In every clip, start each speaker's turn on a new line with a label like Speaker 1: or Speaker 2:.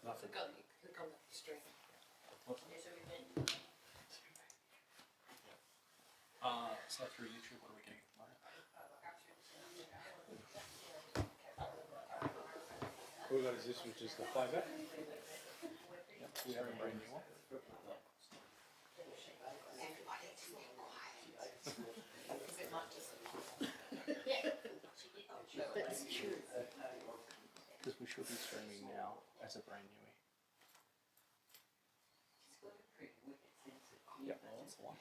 Speaker 1: Nothing.
Speaker 2: Click on the stream.
Speaker 1: So through YouTube, what are we getting at the moment?
Speaker 3: All we got is this, which is the playback.
Speaker 1: Yep. We have a brand new one.
Speaker 2: That's true.
Speaker 1: Because we should be streaming now as a brand newie. Yep, that's the one.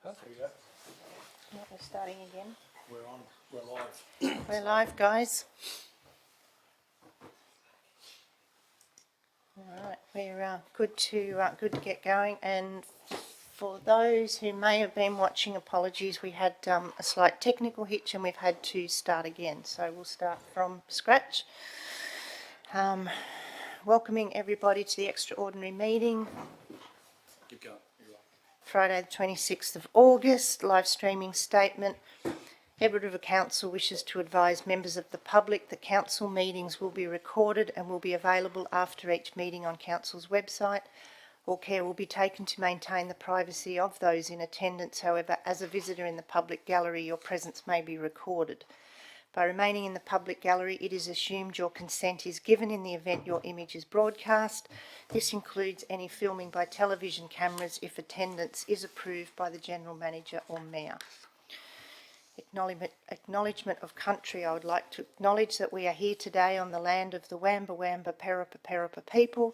Speaker 1: Perfect.
Speaker 2: We're starting again.
Speaker 1: We're on. We're live.
Speaker 2: We're live, guys. All right, we're good to get going. And for those who may have been watching, apologies, we had a slight technical hitch and we've had to start again. So we'll start from scratch. Welcoming everybody to the extraordinary meeting.
Speaker 1: Keep going.
Speaker 2: Friday the 26th of August, live streaming statement. Edward River Council wishes to advise members of the public that council meetings will be recorded and will be available after each meeting on council's website. All care will be taken to maintain the privacy of those in attendance. However, as a visitor in the public gallery, your presence may be recorded. By remaining in the public gallery, it is assumed your consent is given in the event your image is broadcast. This includes any filming by television cameras if attendance is approved by the General Manager or Mayor. Acknowledgement of country. I would like to acknowledge that we are here today on the land of the Wamba Wamba Perapa Perapa people.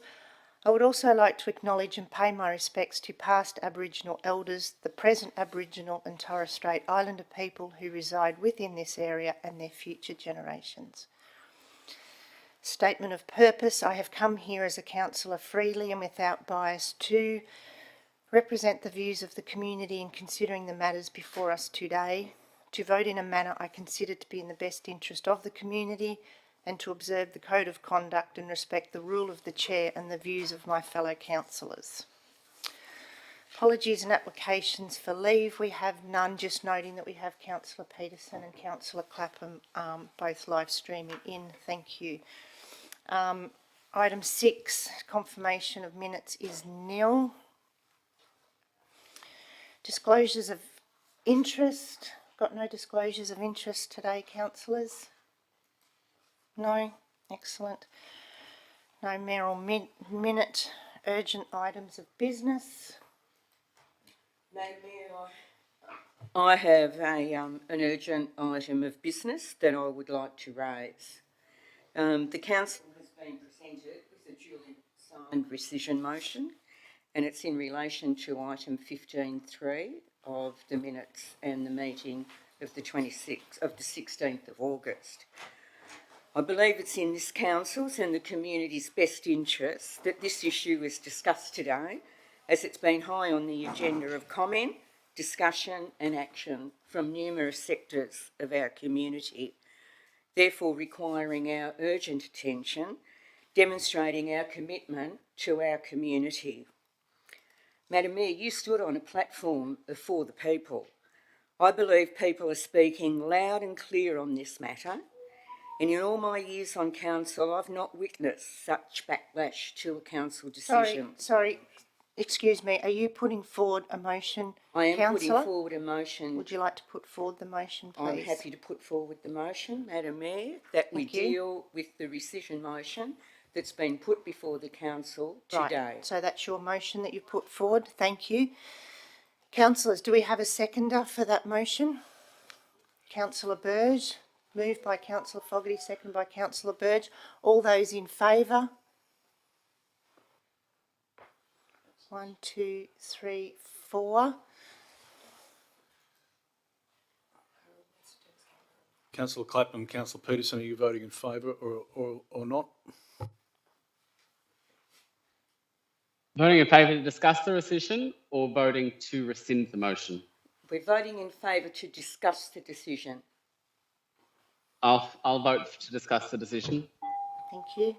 Speaker 2: I would also like to acknowledge and pay my respects to past Aboriginal elders, the present Aboriginal and Torres Strait Islander people who reside within this area and their future generations. Statement of purpose. I have come here as a councillor freely and without bias to represent the views of the community in considering the matters before us today, to vote in a manner I consider to be in the best interest of the community, and to observe the code of conduct and respect the rule of the chair and the views of my fellow councillors. Apologies and applications for leave. We have none, just noting that we have Councillor Peterson and Councillor Clapham both live streaming in. Thank you. Item 6, confirmation of minutes is nil. Disclosures of interest. Got no disclosures of interest today, councillors? No? Excellent. No mayoral minute. Urgent items of business.
Speaker 4: Madam Mayor, I have an urgent item of business that I would like to raise. The council has been presented with a duly signed rescission motion, and it's in relation to item 15.3 of the minutes and the meeting of the 16th of August. I believe it's in this council's and the community's best interest that this issue is discussed today, as it's been high on the agenda of comment, discussion and action from numerous sectors of our community, therefore requiring our urgent attention, demonstrating our commitment to our community. Madam Mayor, you stood on a platform for the people. I believe people are speaking loud and clear on this matter, and in all my years on council, I've not witnessed such backlash to a council decision.
Speaker 2: Sorry, excuse me. Are you putting forward a motion,
Speaker 4: I am
Speaker 2: councillor?
Speaker 4: putting forward a motion.
Speaker 2: Would you like to put forward the motion, please?
Speaker 4: I'm happy to put forward the motion, Madam Mayor, that we deal with the rescission motion that's been put before the council today.
Speaker 2: Right, so that's your motion that you put forward. Thank you. Councillors, do we have a seconder for that motion? Councillor Burge. Moved by Councillor Fogarty, seconded by Councillor Burge. All those in favour? 1, 2, 3, 4.
Speaker 3: Councillor Clapham, Councillor Peterson, are you voting in favour or not?
Speaker 5: Voting in favour to discuss the rescission or voting to rescind the motion?
Speaker 4: We're voting in favour to discuss the decision.
Speaker 5: I'll vote to discuss the decision.
Speaker 2: Thank you.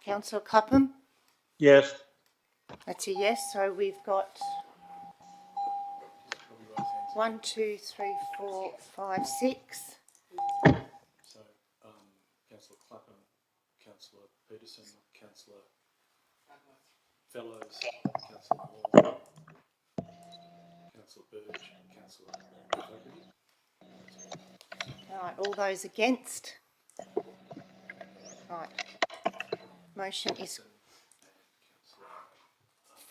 Speaker 2: Councillor Clapham?
Speaker 3: Yes.
Speaker 2: That's a yes. So we've got 1, 2, 3, 4, 5, 6.
Speaker 3: So, Councillor Clapham, Councillor Peterson, Councillor Fellows, Councillor Moore, Councillor Burge, Councillor Fogarty.
Speaker 2: All right, all those against? Right. Motion is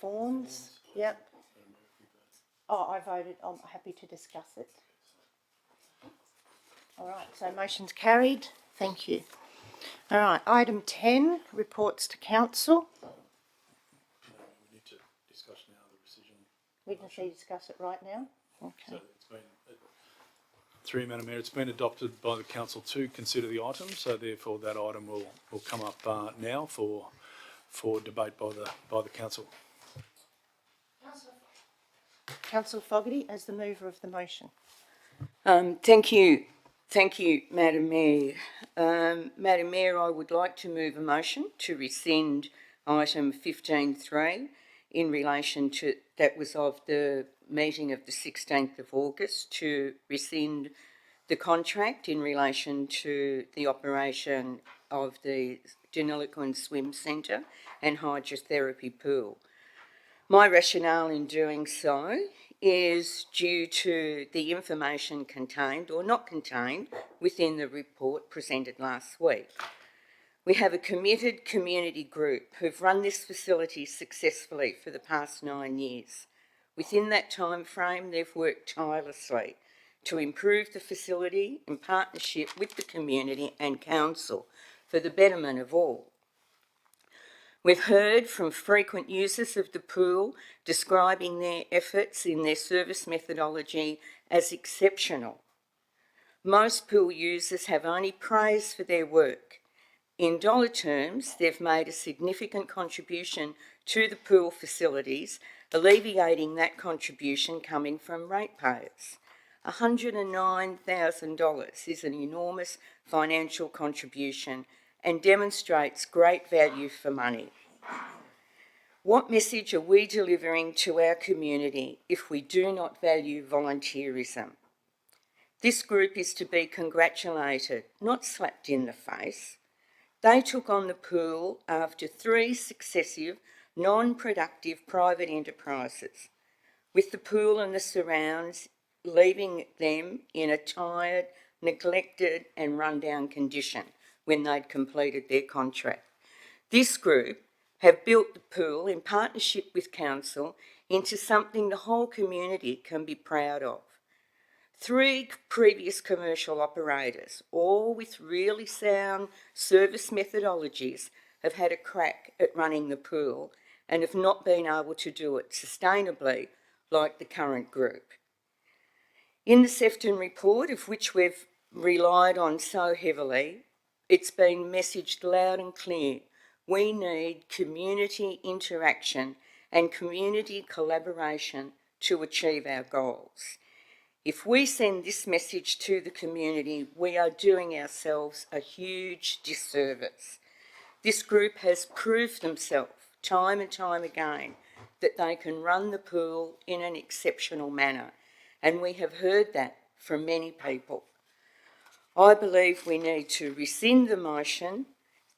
Speaker 2: Fawns. Yep. Oh, I voted. I'm happy to discuss it. All right, so motion's carried. Thank you. All right, item 10, reports to council.
Speaker 3: We need to discuss now the rescission.
Speaker 2: We can see discuss it right now. Okay.
Speaker 3: So it's been, through you, Madam Mayor, it's been adopted by the council to consider the item, so therefore that item will come up now for debate by the council.
Speaker 2: Councillor Fogarty, as the mover of the motion.
Speaker 4: Thank you, Madam Mayor. Madam Mayor, I would like to move a motion to rescind item 15.3 in relation to, that was of the meeting of the 16th of August, to rescind the contract in relation to the operation of the Deniliquin Swim Centre and hydrotherapy pool. My rationale in doing so is due to the information contained or not contained within the report presented last week. We have a committed community group who've run this facility successfully for the past 9 years. Within that time frame, they've worked tirelessly to improve the facility in partnership with the community and council for the betterment of all. We've heard from frequent users of the pool describing their efforts in their service methodology as exceptional. Most pool users have only praise for their work. In dollar terms, they've made a significant contribution to the pool facilities, alleviating that contribution coming from ratepayers. $109,000 is an enormous financial contribution and demonstrates great value for money. What message are we delivering to our community if we do not value volunteerism? This group is to be congratulated, not slapped in the face. They took on the pool after 3 successive non-productive private enterprises, with the pool and the surrounds leaving them in a tired, neglected and run-down condition when they'd completed their contract. This group have built the pool in partnership with council into something the whole community can be proud of. 3 previous commercial operators, all with really sound service methodologies, have had a crack at running the pool and have not been able to do it sustainably like the current group. In the Sefton report, of which we've relied on so heavily, it's been messaged loud and clear. We need community interaction and community collaboration to achieve our goals. If we send this message to the community, we are doing ourselves a huge disservice. This group has proved themselves time and time again that they can run the pool in an exceptional manner, and we have heard that from many people. I believe we need to rescind the motion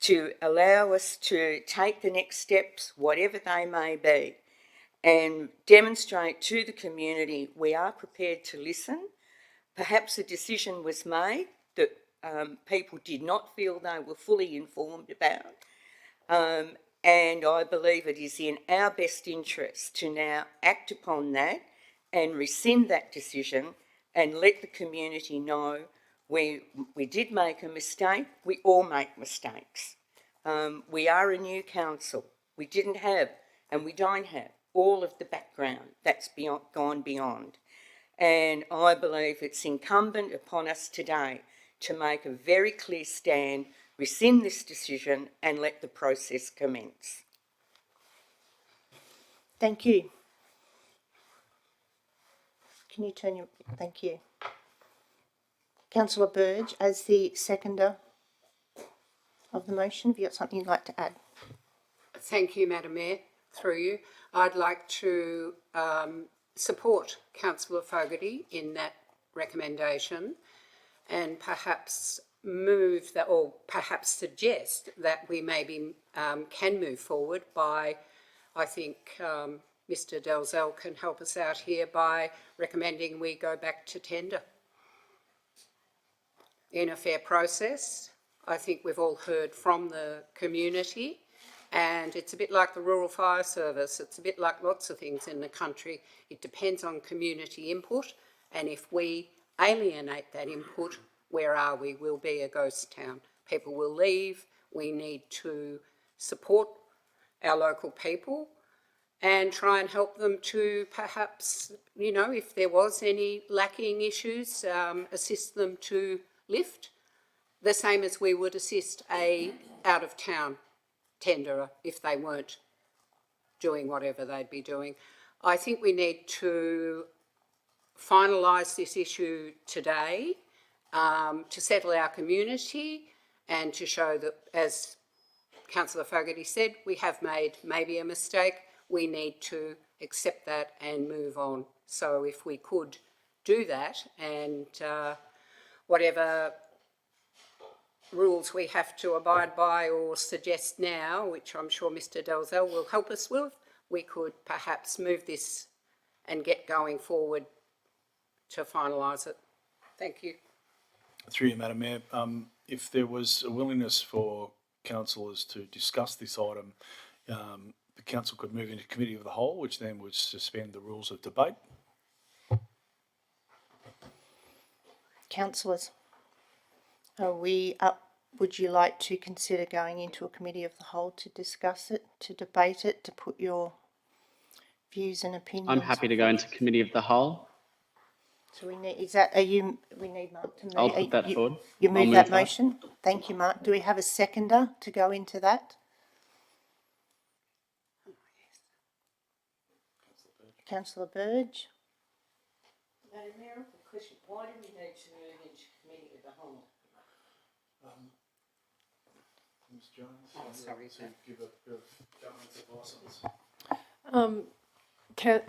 Speaker 4: to allow us to take the next steps, whatever they may be, and demonstrate to the community we are prepared to listen. Perhaps a decision was made that people did not feel they were fully informed about, and I believe it is in our best interest to now act upon that and rescind that decision and let the community know we did make a mistake. We all make mistakes. We are a new council. We didn't have, and we don't have, all of the background that's gone beyond. And I believe it's incumbent upon us today to make a very clear stand, rescind this decision and let the process commence.
Speaker 2: Thank you. Can you turn your... Thank you. Councillor Burge, as the seconder of the motion, have you got something you'd like to add?
Speaker 6: Thank you, Madam Mayor. Through you, I'd like to support Councillor Fogarty in that recommendation and perhaps move that, or perhaps suggest that we maybe can move forward by, I think Mr Dalzell can help us out here by recommending we go back to tender in a fair process. I think we've all heard from the community, and it's a bit like the Rural Fire Service. It's a bit like lots of things in the country. It depends on community input, and if we alienate that input, where are we? We'll be a ghost town. People will leave. We need to support our local people and try and help them to perhaps, you know, if there was any lacking issues, assist them to lift, the same as we would assist a out-of-town tenderer if they weren't doing whatever they'd be doing. I think we need to finalise this issue today to settle our community and to show that, as Councillor Fogarty said, we have made maybe a mistake. We need to accept that and move on. So if we could do that, and whatever rules we have to abide by or suggest now, which I'm sure Mr Dalzell will help us with, we could perhaps move this and get going forward to finalise it. Thank you.
Speaker 3: Through you, Madam Mayor, if there was a willingness for councillors to discuss this item, the council could move into committee of the whole, which then would suspend the rules of debate.
Speaker 2: Councillors, are we up? Would you like to consider going into a committee of the whole to discuss it, to debate it, to put your views and opinions?
Speaker 5: I'm happy to go into committee of the whole.
Speaker 2: So we need, is that, are you, we need Mark to move.
Speaker 5: I'll put that forward.
Speaker 2: You
Speaker 5: I'll
Speaker 2: move
Speaker 5: move
Speaker 2: that
Speaker 5: that.
Speaker 2: motion? Thank you, Mark. Do we have a seconder to go into that? Councillor Burge.
Speaker 4: Madam Mayor, a question. Why do we need to move into committee of the whole?
Speaker 3: Ms Jones,
Speaker 6: sorry,
Speaker 3: to give a bit of governance advice on this.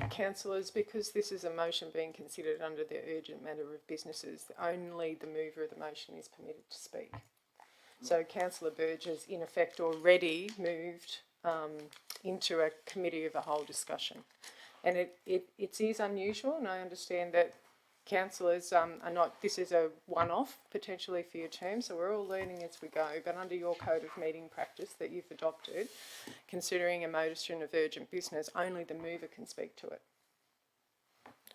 Speaker 7: Councillors, because this is a motion being considered under the urgent matter of businesses, only the mover of the motion is permitted to speak. So Councillor Burge has in effect already moved into a committee of the whole discussion. And it is unusual, and I understand that councillors are not, this is a one-off potentially for your term, so we're all learning as we go, but under your code of meeting practice that you've adopted, considering a motion of urgent business, only the mover can speak to it.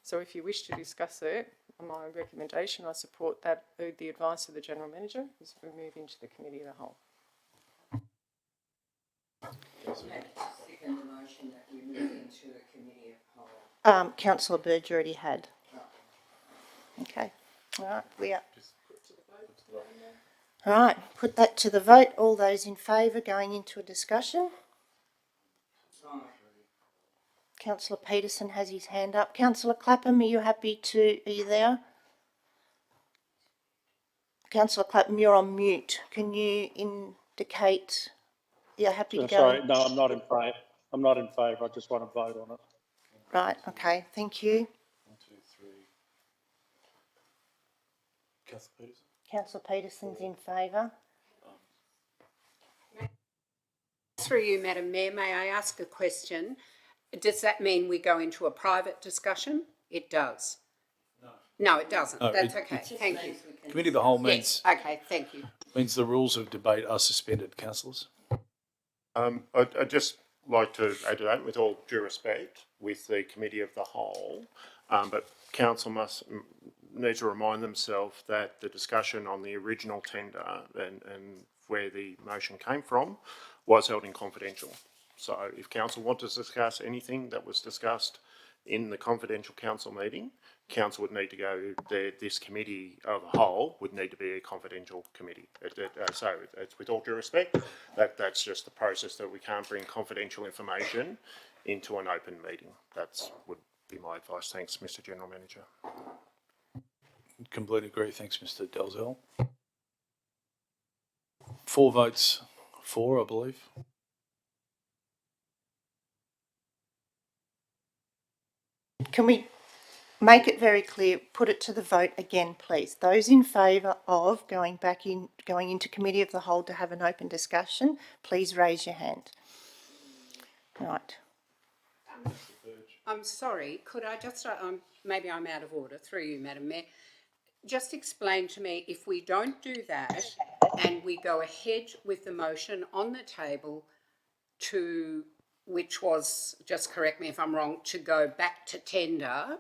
Speaker 7: So if you wish to discuss it, on my recommendation, I support that, the advice of the General Manager, is we move into the committee of the whole.
Speaker 4: Second the motion that we move into a committee of the whole.
Speaker 2: Councillor Burge already had. Okay. All right, we are. All right, put that to the vote. All those in favour going into a discussion? Councillor Peterson has his hand up. Councillor Clapham, are you happy to, are you there? Councillor Clapham, you're on mute. Can you indicate you're happy to go?
Speaker 8: Sorry, no, I'm not in favour. I'm not in favour. I just want to vote on it.
Speaker 2: Right, okay, thank you.
Speaker 3: 1, 2, 3. Councillor Peterson.
Speaker 2: Councillor Peterson's in favour.
Speaker 6: Through you, Madam Mayor, may I ask a question? Does that mean we go into a private discussion? It does. No, it doesn't.
Speaker 3: No,
Speaker 6: That's okay. Thank you.
Speaker 3: Committee of the whole means
Speaker 6: Yes. Okay. Thank you.
Speaker 3: means the rules of debate are suspended, councillors.
Speaker 9: I'd just like to add to that, with all due respect, with the committee of the whole, but council must need to remind themselves that the discussion on the original tender and where the motion came from was held in confidential. So if council want to discuss anything that was discussed in the confidential council meeting, council would need to go there. This committee of the whole would need to be a confidential committee. So it's with all due respect, that's just the process, that we can't bring confidential information into an open meeting. That's would be my advice. Thanks, Mr. General Manager.
Speaker 3: Completely agree. Thanks, Mr. Dalzell. 4 votes for, I believe.
Speaker 2: Can we make it very clear, put it to the vote again, please. Those in favour of going into committee of the whole to have an open discussion, please raise your hand. Right.
Speaker 6: I'm sorry, could I just, maybe I'm out of order, through you, Madam Mayor. Just explain to me, if we don't do that and we go ahead with the motion on the table to, which was, just correct me if I'm wrong, to go back to tender.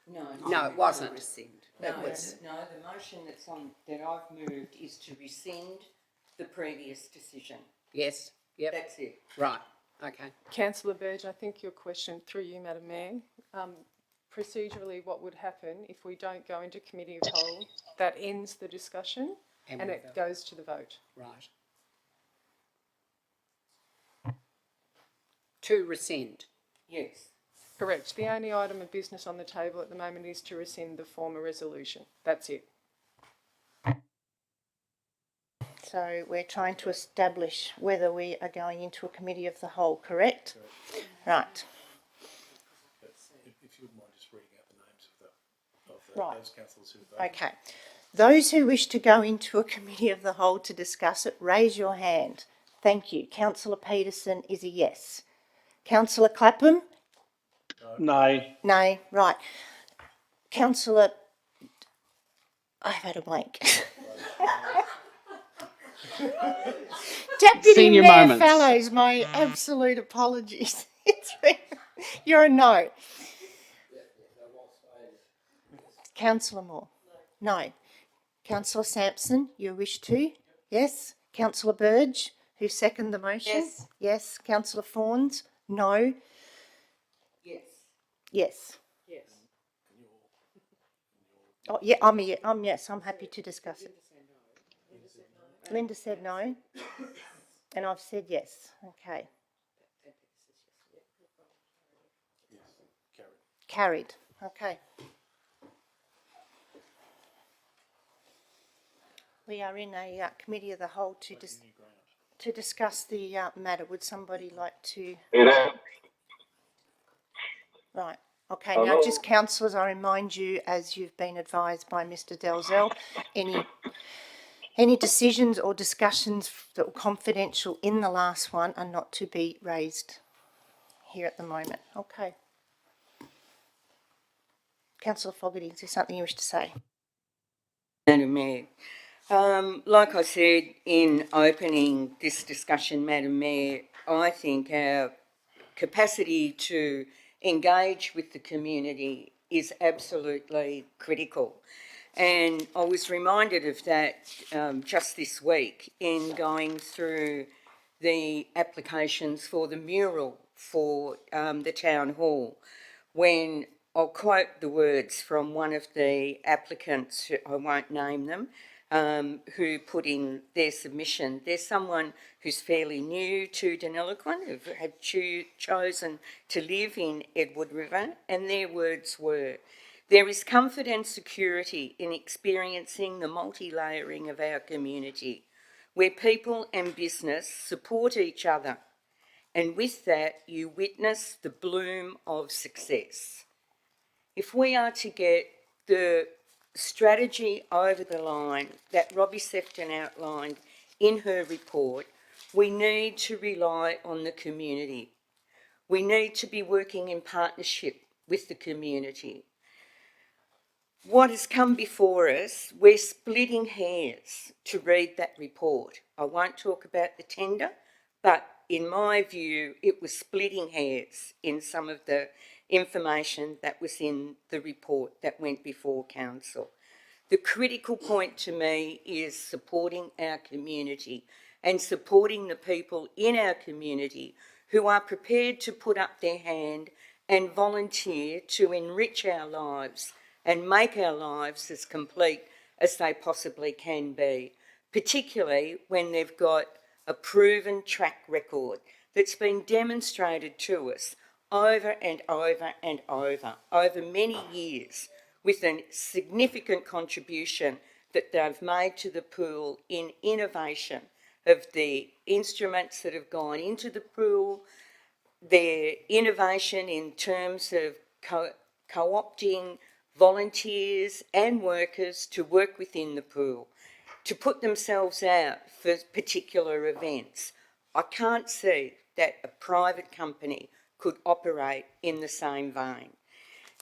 Speaker 6: No, it wasn't.
Speaker 4: Rescind.
Speaker 6: It
Speaker 4: No,
Speaker 6: was.
Speaker 4: no, the motion that's on, that I've moved is to rescind the previous decision.
Speaker 6: Yes, yep,
Speaker 4: That's it.
Speaker 6: right, okay.
Speaker 7: Councillor Burge, I think your question, through you, Madam Mayor, procedurally what would happen if we don't go into committee of whole, that ends the discussion and
Speaker 6: we
Speaker 7: it goes to the vote.
Speaker 6: Right. To rescind.
Speaker 4: Yes.
Speaker 7: Correct. The only item of business on the table at the moment is to rescind the former resolution. That's it.
Speaker 2: So we're trying to establish whether we are going into a committee of the whole, correct? Right.
Speaker 3: If you wouldn't mind just reading out the names of
Speaker 2: Right.
Speaker 3: those councillors who voted.
Speaker 2: Okay. Those who wish to go into a committee of the whole to discuss it, raise your hand. Thank you. Councillor Peterson is a yes. Councillor Clapham?
Speaker 8: Nay.
Speaker 2: Nay. Right. Councillor... I've had a blank. Deputy
Speaker 5: Senior
Speaker 2: Mayor
Speaker 5: moments.
Speaker 2: Fallows, my absolute apologies. You're a no. Councillor Moore? No. Councillor Sampson, you wish to? Yes. Councillor Burge, who seconded the motion?
Speaker 4: Yes.
Speaker 2: Yes. Councillor Fawns? No.
Speaker 4: Yes.
Speaker 2: Yes.
Speaker 4: Yes.
Speaker 2: Oh, yeah, I'm yes, I'm happy to discuss it. Linda said no, and I've said yes. Okay. Carried. Okay. We are in a committee of the whole to discuss the matter. Would somebody like to? Right. Okay. Now, just councillors, I remind you, as you've been advised by Mr. Dalzell, any decisions or discussions that were confidential in the last one are not to be raised here at the moment. Okay. Councillor Fogarty, is there something you wish to say?
Speaker 4: Madam Mayor, like I said in opening this discussion, Madam Mayor, I think our capacity to engage with the community is absolutely critical. And I was reminded of that just this week in going through the applications for the mural for the town hall, when I'll quote the words from one of the applicants, I won't name them, who put in their submission. There's someone who's fairly new to Deniliquin, who had chosen to live in Edward River, and their words were, "There is comfort and security in experiencing the multi-layering of our community, where people and business support each other, and with that you witness the bloom of success." If we are to get the strategy over the line that Robbie Sefton outlined in her report, we need to rely on the community. We need to be working in partnership with the community. What has come before us, we're splitting hairs to read that report. I won't talk about the tender, but in my view, it was splitting hairs in some of the information that was in the report that went before council. The critical point to me is supporting our community and supporting the people in our community who are prepared to put up their hand and volunteer to enrich our lives and make our lives as complete as they possibly can be, particularly when they've got a proven track record that's been demonstrated to us over and over and over many years, with a significant contribution that they've made to the pool in innovation of the instruments that have gone into the pool, their innovation in terms of co-opting volunteers and workers to work within the pool, to put themselves out for particular events. I can't see that a private company could operate in the same vein.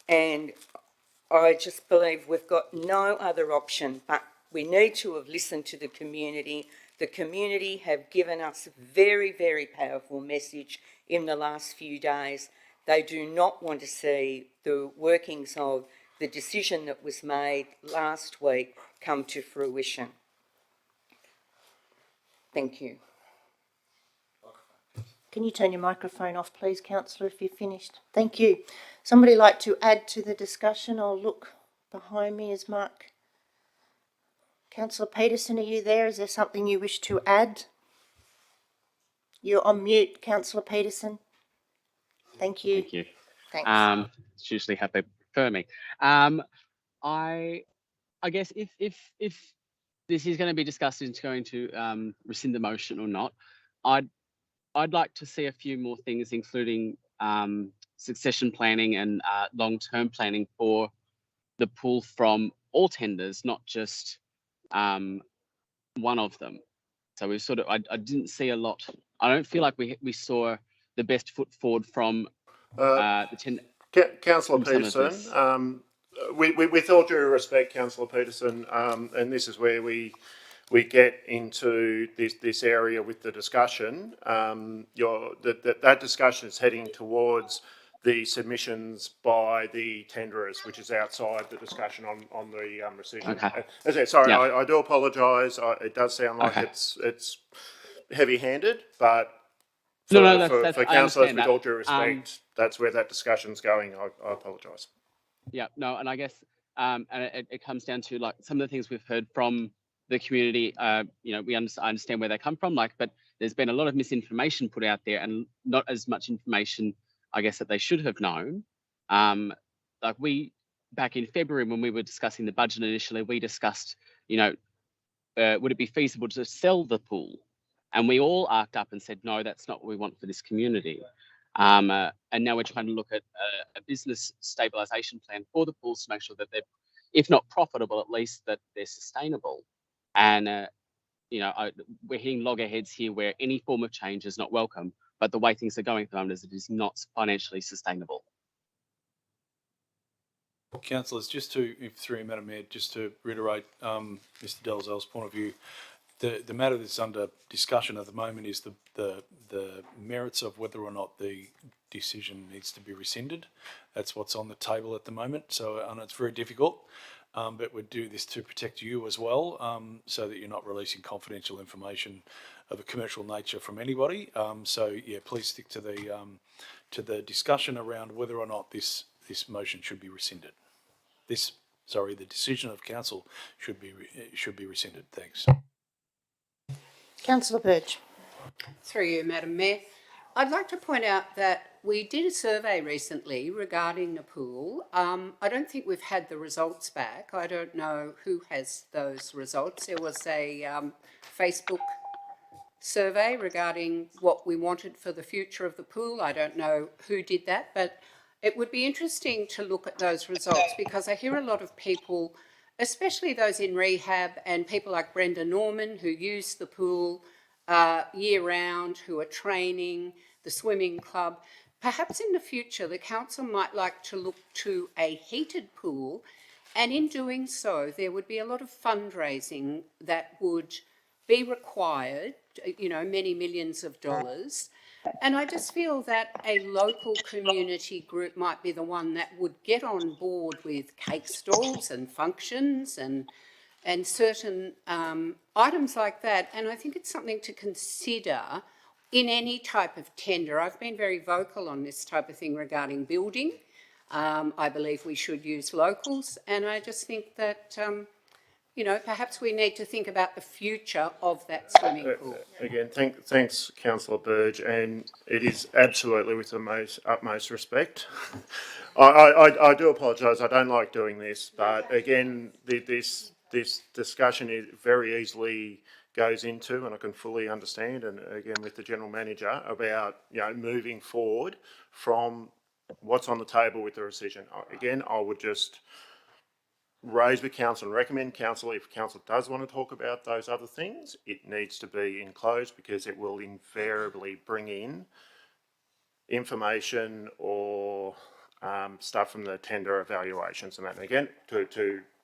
Speaker 4: And I just believe we've got no other option, but we need to have listened to the community. The community have given us a very, very powerful message in the last few days. They do not want to see the workings of the decision that was made last week come to fruition. Thank you.
Speaker 2: Can you turn your microphone off, please, councillor, if you're finished? Thank you. Somebody like to add to the discussion? I'll look behind me as Mark. Councillor Peterson, are you there? Is there something you wish to add? You're on mute, Councillor Peterson. Thank you.
Speaker 5: Thank you.
Speaker 2: Thanks.
Speaker 5: It's usually how they prefer me. I guess if this is going to be discussed and it's going to rescind the motion or not, I'd like to see a few more things, including succession planning and long-term planning for the pool from all tenders, not just one of them. So we sort of, I didn't see a lot. I don't feel like we saw the best foot forward from the tender.
Speaker 9: Councillor
Speaker 5: from some of
Speaker 9: Peterson,
Speaker 5: this.
Speaker 9: with all due respect, Councillor Peterson, and this is where we get into this area with the discussion. That discussion is heading towards the submissions by the tenderers, which is outside the discussion on the rescission.
Speaker 5: Okay.
Speaker 9: As I said, sorry,
Speaker 5: Yeah.
Speaker 9: I do apologise. It does sound like
Speaker 5: Okay.
Speaker 9: it's heavy-handed, but for,
Speaker 5: No, that's
Speaker 9: for
Speaker 5: I
Speaker 9: councillors,
Speaker 5: understand
Speaker 9: with
Speaker 5: that.
Speaker 9: all due respect, that's where that discussion's going. I apologise.
Speaker 5: Yeah, no, and I guess and it comes down to like some of the things we've heard from the community. You know, I understand where they come from, like, but there's been a lot of misinformation put out there, and not as much information, I guess, that they should have known. Like back in February when we were discussing the budget initially, we discussed, you know, would it be feasible to sell the pool? And we all arced up and said, no, that's not what we want for this community. And now we're trying to look at a business stabilisation plan for the pools to make sure that they're, if not profitable, at least that they're sustainable. And, you know, we're hitting loggerheads here where any form of change is not welcome, but the way things are going at the moment is it is not financially sustainable.
Speaker 3: Councillors, just to, through you, Madam Mayor, just to reiterate Mr Dalzell's point of view, the matter that's under discussion at the moment is the merits of whether or not the decision needs to be rescinded. That's what's on the table at the moment. So, and it's very difficult, but we do this to protect you as well, so that you're not releasing confidential information of a commercial nature from anybody. So, yeah, please stick to the discussion around whether or not this motion should be rescinded. The decision of council should be rescinded. Thanks.
Speaker 2: Councillor Burge.
Speaker 6: Through you, Madam Mayor. I'd like to point out that we did a survey recently regarding the pool. I don't think we've had the results back. I don't know who has those results. There was a Facebook survey regarding what we wanted for the future of the pool. I don't know who did that, but it would be interesting to look at those results because I hear a lot of people, especially those in rehab and people like Brenda Norman who use the pool year round, who are training, the swimming club. Perhaps in the future the council might like to look to a heated pool, and in doing so there would be a lot of fundraising that would be required, you know, many millions of dollars. And I just feel that a local community group might be the one that would get on board with cake stalls and functions and certain items like that. And I think it's something to consider in any type of tender. I've been very vocal on this type of thing regarding building. I believe we should use locals. And I just think that, you know, perhaps we need to think about the future of that swimming pool.
Speaker 9: Again, thanks, Councillor Burge, and it is absolutely with the utmost respect. I do apologise. I don't like doing this, but again, this discussion is very easily goes into, and I can fully understand, and again with the General Manager, about, you know, moving forward from what's on the table with the rescission. Again, I would just raise with council and recommend council, if council does want to talk about those other things, it needs to be enclosed because it will invariably bring in information or stuff from the tender evaluations and that. And again,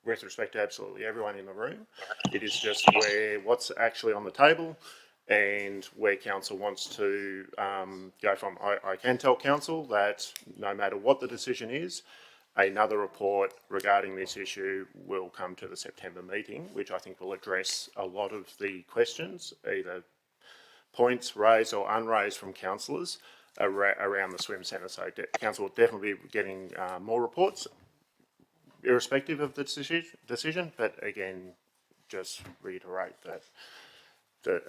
Speaker 9: with respect to absolutely everyone in the room, it is just what's actually on the table and where council wants to go from. I can tell council that no matter what the decision is, another report regarding this issue will come to the September meeting, which I think will address a lot of the questions, either points raised or unraised from councillors around the swim centre. So council will definitely be getting more reports, irrespective of the decision. But again, just reiterate that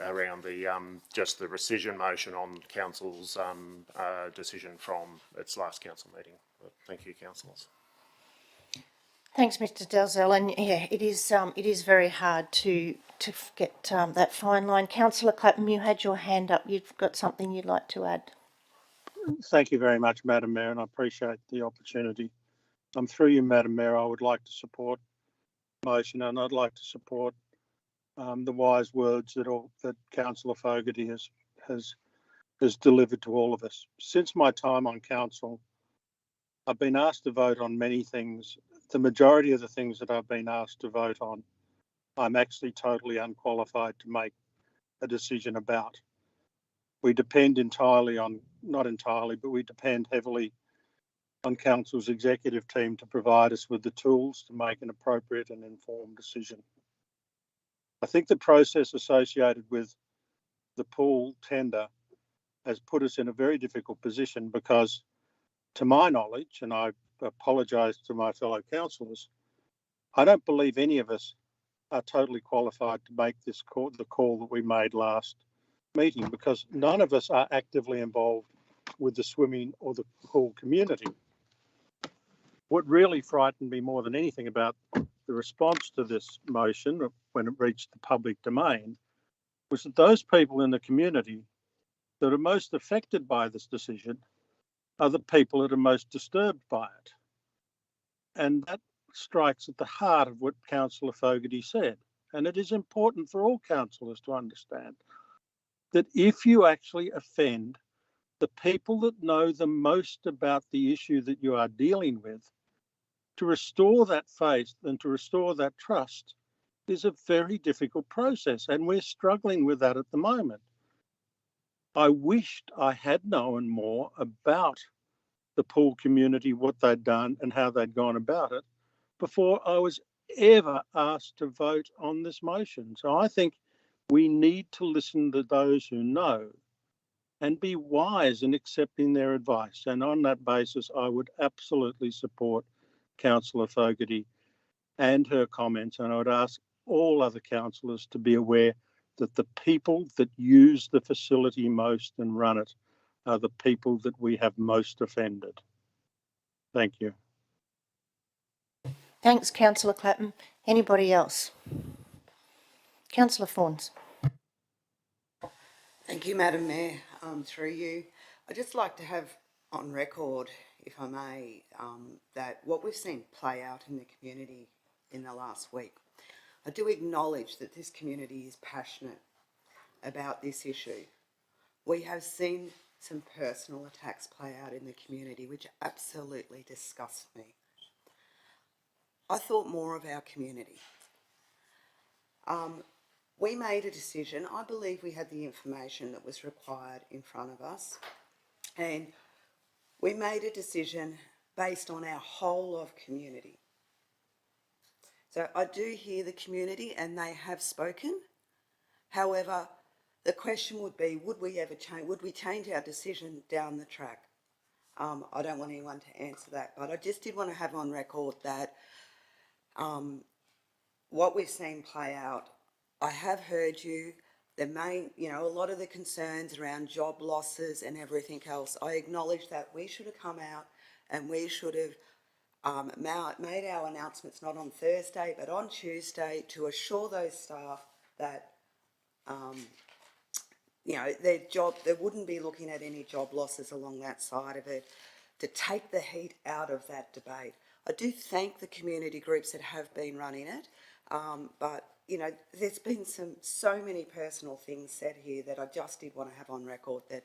Speaker 9: around the just the rescission motion on council's decision from its last council meeting. But thank you, councillors.
Speaker 2: Thanks, Mr. Dalzell. And yeah, it is very hard to get that fine line. Councillor Clapham, you had your hand up. You've got something you'd like to add.
Speaker 8: Thank you very much, Madam Mayor, and I appreciate the opportunity. Through you, Madam Mayor, I would like to support the motion, and I'd like to support the wise words that Councillor Fogarty has delivered to all of us. Since my time on council, I've been asked to vote on many things. The majority of the things that I've been asked to vote on, I'm actually totally unqualified to make a decision about. We depend entirely on, not entirely, but we depend heavily on council's executive team to provide us with the tools to make an appropriate and informed decision. I think the process associated with the pool tender has put us in a very difficult position because, to my knowledge, and I apologise to my fellow councillors, I don't believe any of us are totally qualified to make this call, the call that we made last meeting, because none of us are actively involved with the swimming or the pool community. What really frightened me more than anything about the response to this motion when it reached the public domain was that those people in the community that are most affected by this decision are the people that are most disturbed by it. And that strikes at the heart of what Councillor Fogarty said. And it is important for all councillors to understand that if you actually offend the people that know the most about the issue that you are dealing with, to restore that faith and to restore that trust is a very difficult process. And we're struggling with that at the moment. I wished I had known more about the pool community, what they'd done and how they'd gone about it before I was ever asked to vote on this motion. So I think we need to listen to those who know and be wise in accepting their advice. And on that basis, I would absolutely support Councillor Fogarty and her comments. And I would ask all other councillors to be aware that the people that use the facility most and run it are the people that we have most offended. Thank you.
Speaker 2: Thanks, Councillor Clapham. Anybody else? Councillor Fawns.
Speaker 10: Thank you, Madam Mayor. Through you, I'd just like to have on record, if I may, that what we've seen play out in the community in the last week, I do acknowledge that this community is passionate about this issue. We have seen some personal attacks play out in the community, which absolutely disgust me. I thought more of our community. We made a decision. I believe we had the information that was required in front of us, and we made a decision based on our whole of community. So I do hear the community and they have spoken. However, the question would be, would we ever change, would we change our decision down the track? I don't want anyone to answer that, but I just did want to have on record that what we've seen play out, I have heard you, the main, a lot of the concerns around job losses and everything else. I acknowledge that we should have come out and we should have made our announcements not on Thursday but on Tuesday to assure those staff that their job, they wouldn't be looking at any job losses along that side of it, to take the heat out of that debate. I do thank the community groups that have been running it, but you know, there's been so many personal things said here that I just did want to have on record that,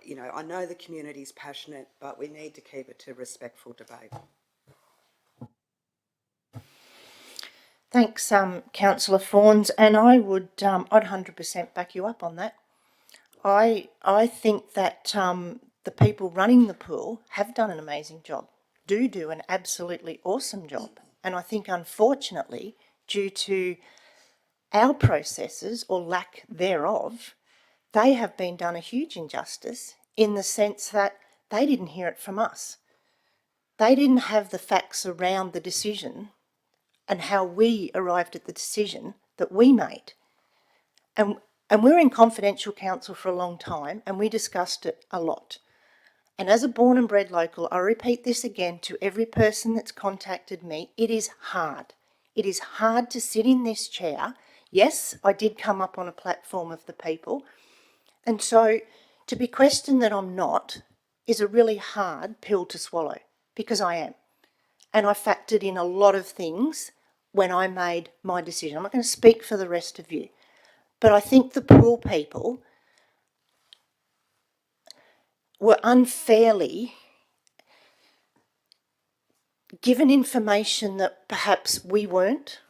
Speaker 10: you know, I know the community's passionate, but we need to keep it to respectful debate.
Speaker 2: Thanks, Councillor Fawns, and I would, I'd 100% back you up on that. I think that the people running the pool have done an amazing job, do an absolutely awesome job, and I think unfortunately, due to our processes or lack thereof, they have been done a huge injustice in the sense that they didn't hear it from us. They didn't have the facts around the decision and how we arrived at the decision that we made. And we're in confidential council for a long time and we discussed it a lot. And as a born and bred local, I repeat this again to every person that's contacted me, it is hard. It is hard to sit in this chair. Yes, I did come up on a platform of the people. And so to be questioned that I'm not is a really hard pill to swallow, because I am. And I factored in a lot of things when I made my decision. I'm not going to speak for the rest of you, but I think the pool people were unfairly given information that perhaps we weren't,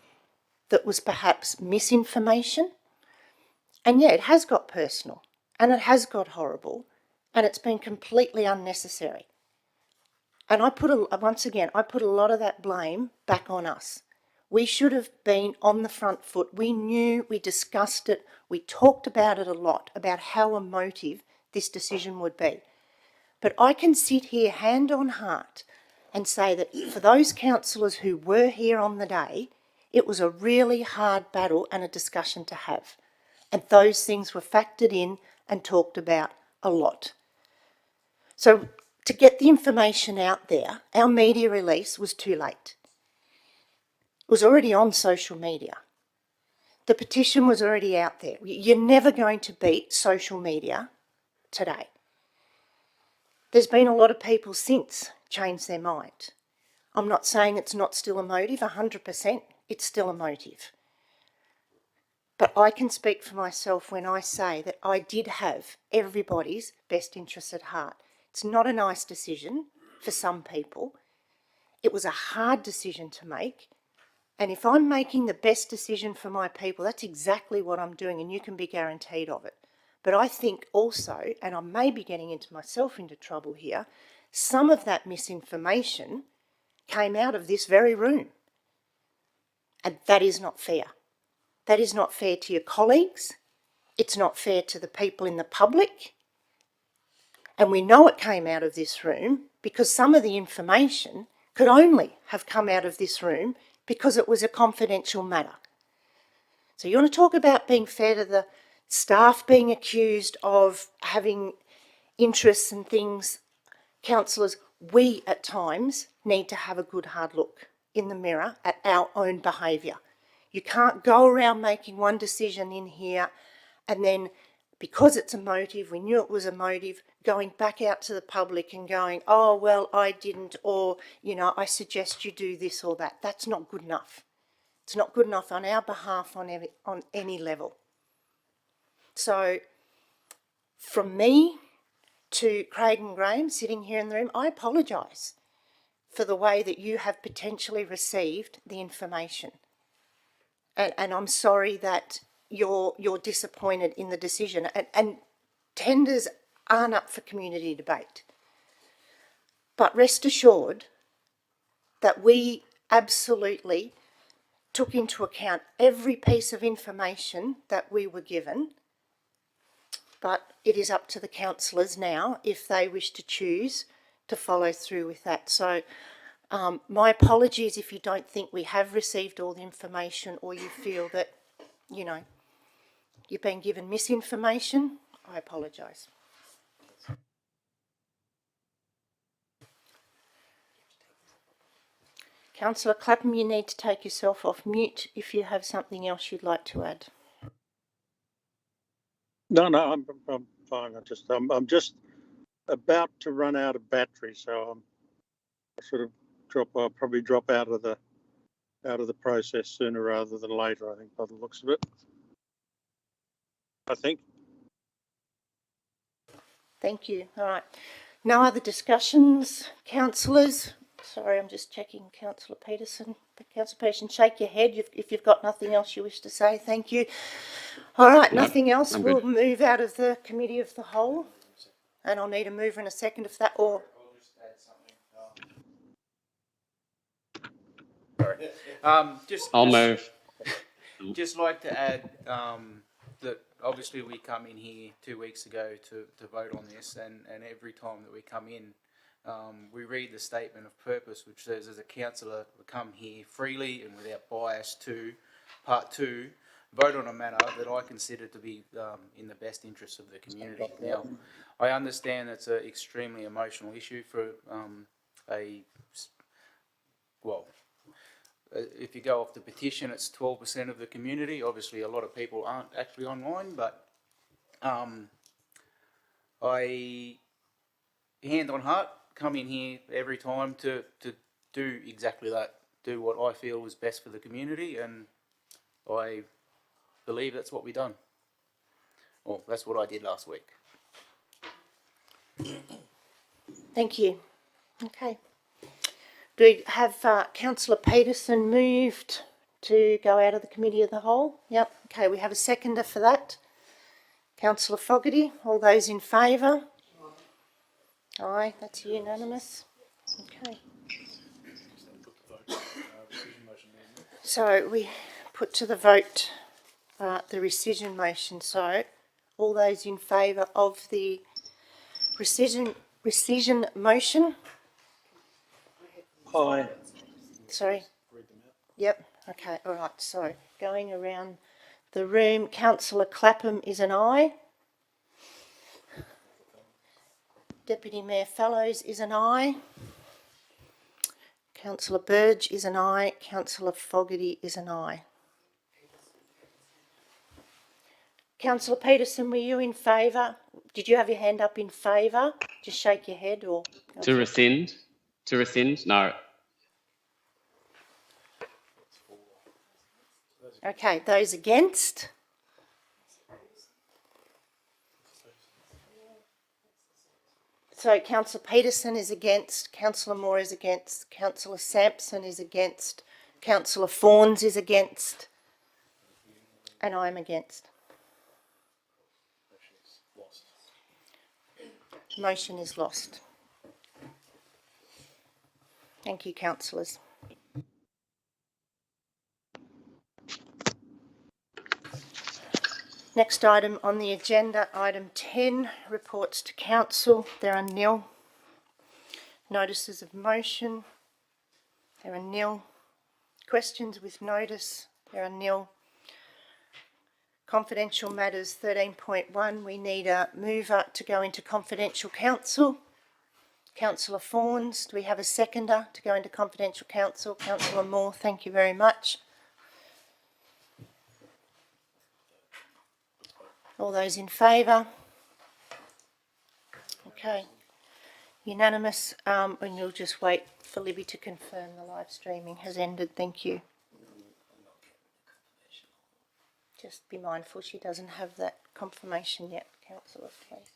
Speaker 2: that was perhaps misinformation. And yeah, it has got personal and it has got horrible and it's been completely unnecessary. And I put a lot of that blame back on us. We should have been on the front foot. We knew, we discussed it, we talked about it a lot, about how emotive this decision would be. But I can sit here hand on heart and say that for those councillors who were here on the day, it was a really hard battle and a discussion to have. And those things were factored in and talked about a lot. So to get the information out there, our media release was too late. It was already on social media. The petition was already out there. You're never going to beat social media today. There's been a lot of people since changed their mind. I'm not saying it's not still a motive, 100%, it's still a motive. But I can speak for myself when I say that I did have everybody's best interests at heart. It's not a nice decision for some people. It was a hard decision to make. And if I'm making the best decision for my people, that's exactly what I'm doing, and you can be guaranteed of it. But I think also, and I may be getting myself into trouble here, some of that misinformation came out of this very room. And that is not fair. That is not fair to your colleagues. It's not fair to the people in the public. And we know it came out of this room because some of the information could only have come out of this room because it was a confidential matter. So you want to talk about being fair to the staff being accused of having interests and things. Councillors, we at times need to have a good hard look in the mirror at our own behaviour. You can't go around making one decision in here and then, because it's a motive, we knew it was a motive, going back out to the public and going, oh, well, I didn't, or, you know, I suggest you do this or that. That's not good enough. It's not good enough on our behalf on any level. So from me to Craig and Graham sitting here in the room, I apologise for the way that you have potentially received the information. And I'm sorry that you're disappointed in the decision. And tenders aren't up for community debate. But rest assured that we absolutely took into account every piece of information that we were given. But it is up to the councillors now if they wish to choose to follow through with that. So my apologies if you don't think we have received all the information or you feel that, you know, you've been given misinformation. I apologise. Councillor Clapham, you need to take yourself off mute if you have something else you'd like to add.
Speaker 8: No, I'm fine. I'm just about to run out of battery, so I'm sort of I'll probably drop out of the process sooner rather than later, I think, by the looks of it. I think.
Speaker 2: Thank you. All right. No other discussions, councillors? Sorry, I'm just checking Councillor Peterson. Councillor Peterson, shake your head if you've got nothing else you wish to say. Thank you. All right,
Speaker 5: No,
Speaker 2: nothing else.
Speaker 5: I'm
Speaker 2: We'll
Speaker 5: good.
Speaker 2: move out of the committee of the whole. And I'll need a mover and a second if that, or...
Speaker 5: I'll move.
Speaker 1: Just like to add that obviously we come in here 2 weeks ago to vote on this, and every time that we come in, we read the statement of purpose, which says, as a councillor, we come here freely and without bias to, part 2, vote on a matter that I consider to be in the best interests of the community. Now, I understand that's an extremely emotional issue for if you go off the petition, it's 12% of the community. Obviously, a lot of people aren't actually online, but I, hand on heart, come in here every time to do exactly that, do what I feel is best for the community, and I believe that's what we've done. Well, that's what I did last week.
Speaker 2: Thank you. Okay. Do we have Councillor Peterson moved to go out of the committee of the whole? Yep. Okay, we have a seconder for that. Councillor Fogarty, all those in favour? Aye, that's unanimous. Okay. So we put to the vote the rescission motion. So all those in favour of the rescission motion?
Speaker 8: Aye.
Speaker 2: Sorry. Yep. Okay. All right. So going around the room, Councillor Clapham is an aye. Deputy Mayor Fellows is an aye. Councillor Burge is an aye. Councillor Fogarty is an aye. Councillor Peterson, were you in favour? Did you have your hand up in favour? Just shake your head or...
Speaker 5: To rescind? To rescind? No.
Speaker 2: Okay, those against? So Councillor Peterson is against, Councillor Moore is against, Councillor Sampson is against, Councillor Fawns is against, and I'm against. Motion is lost. Thank you, councillors. Next item on the agenda, item 10, reports to council. There are nil. Notices of motion. There are nil. Questions with notice. There are nil. Confidential matters 13.1. We need a mover to go into confidential counsel. Councillor Fawns, do we have a seconder to go into confidential counsel? Councillor Moore, thank you very much. All those in favour? Okay. Unanimous. And you'll just wait for Libby to confirm the live streaming has ended. Thank you. Just be mindful she doesn't have that confirmation yet, councillor, please.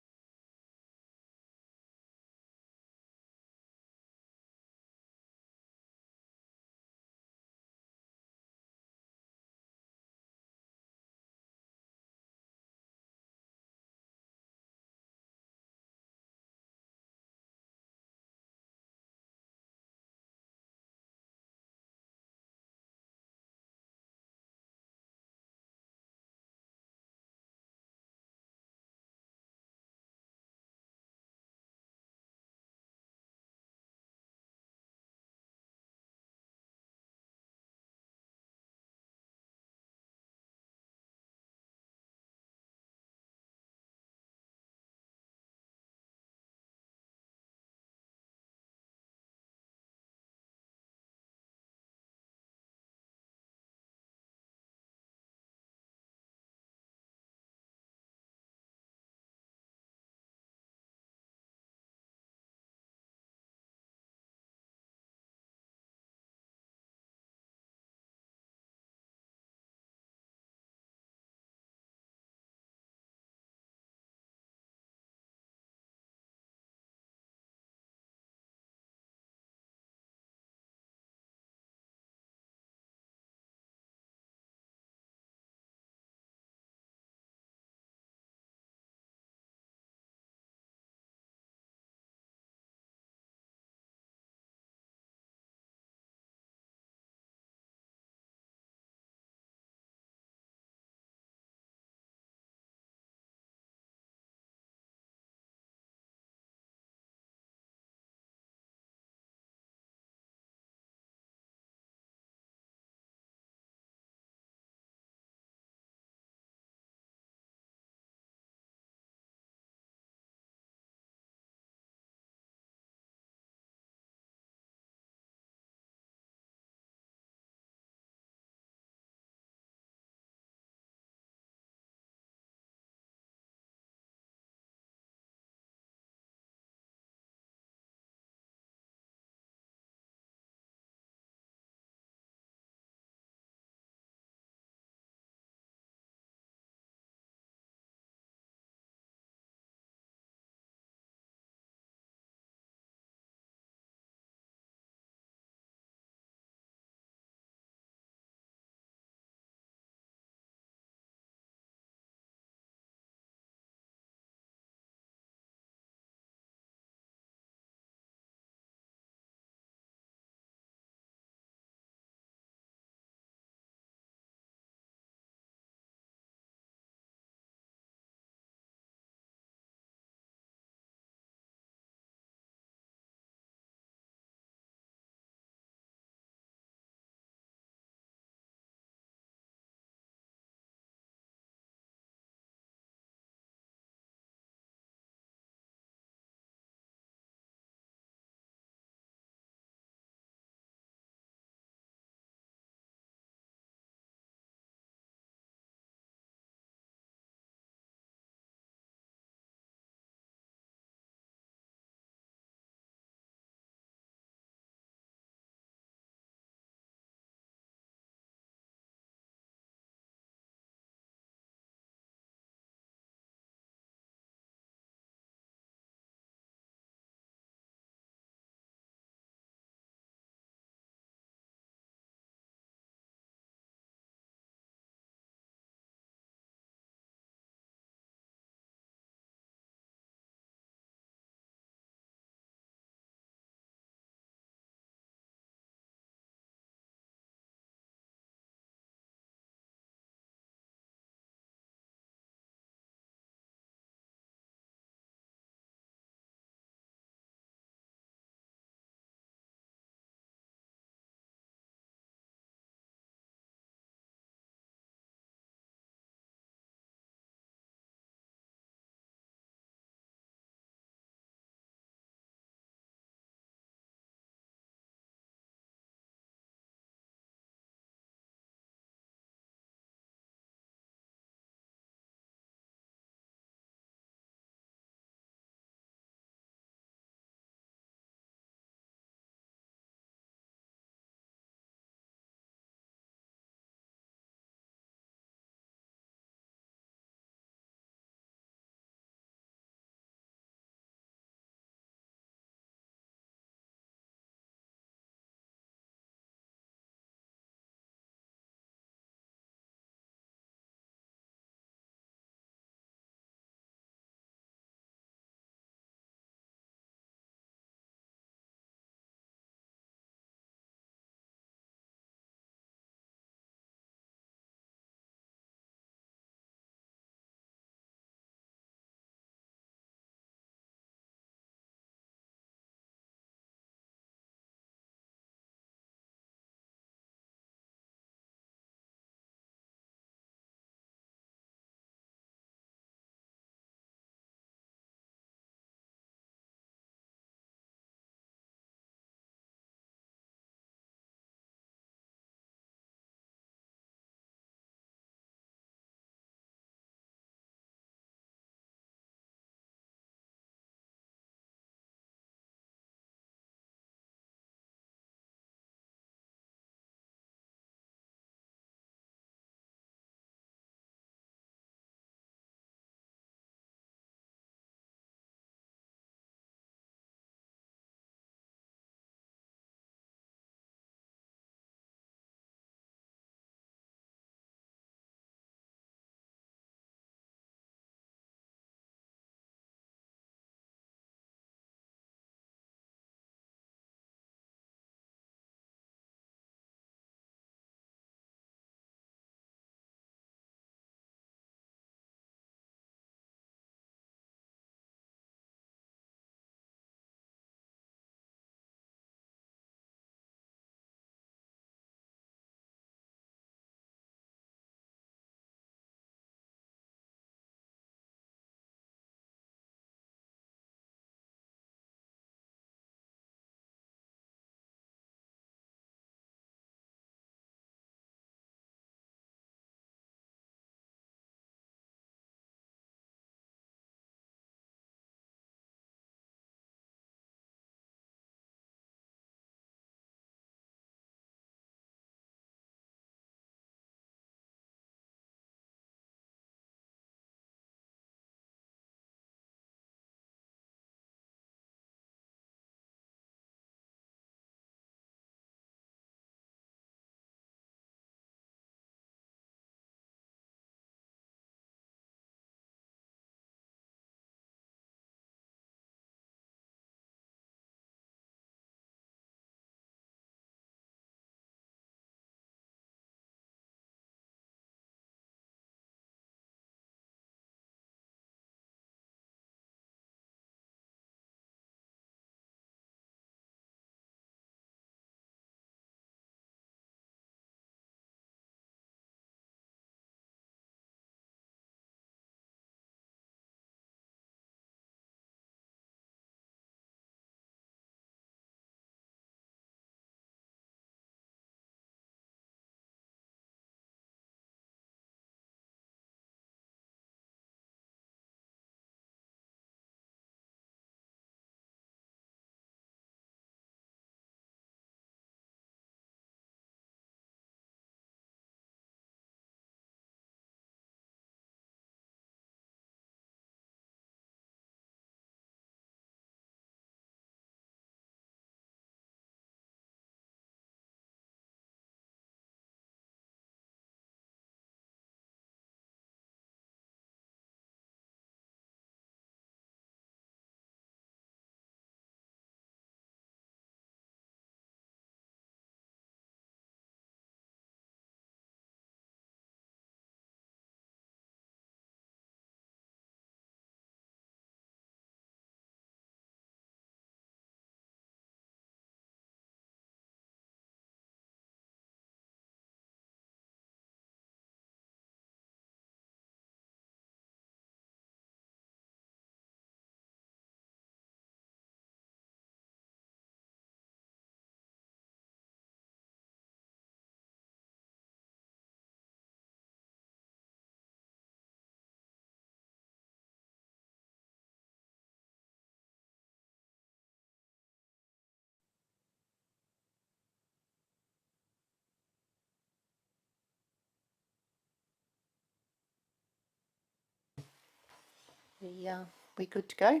Speaker 2: We good to go?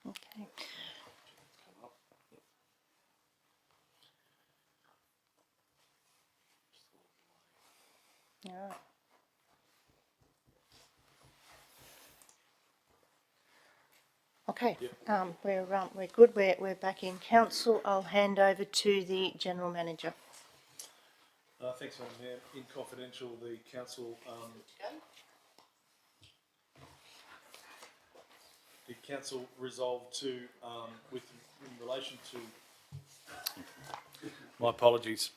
Speaker 2: Okay. All right. Okay, we're good. We're back in council. I'll hand over to the general manager.
Speaker 3: Thanks, Madam Mayor. In confidential, the council resolved to, in relation to. My apologies.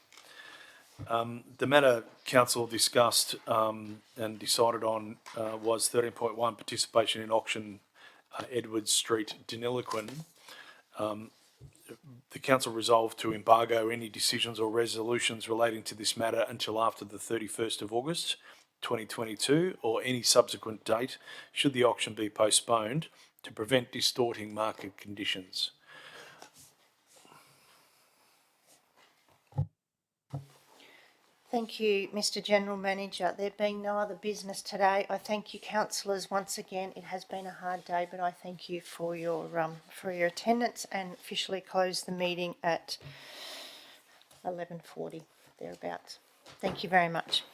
Speaker 3: The matter council discussed and decided on was 13.1 participation in auction Edward Street, Deniliquin. The council resolved to embargo any decisions or resolutions relating to this matter until after the 31st of August 2022 or any subsequent date should the auction be postponed to prevent distorting market conditions.
Speaker 2: Thank you, Mr. General Manager. There being no other business today, I thank you, councillors, once again. It has been a hard day, but I thank you for your attendance and officially close the meeting at 11:40 thereabouts. Thank you very much.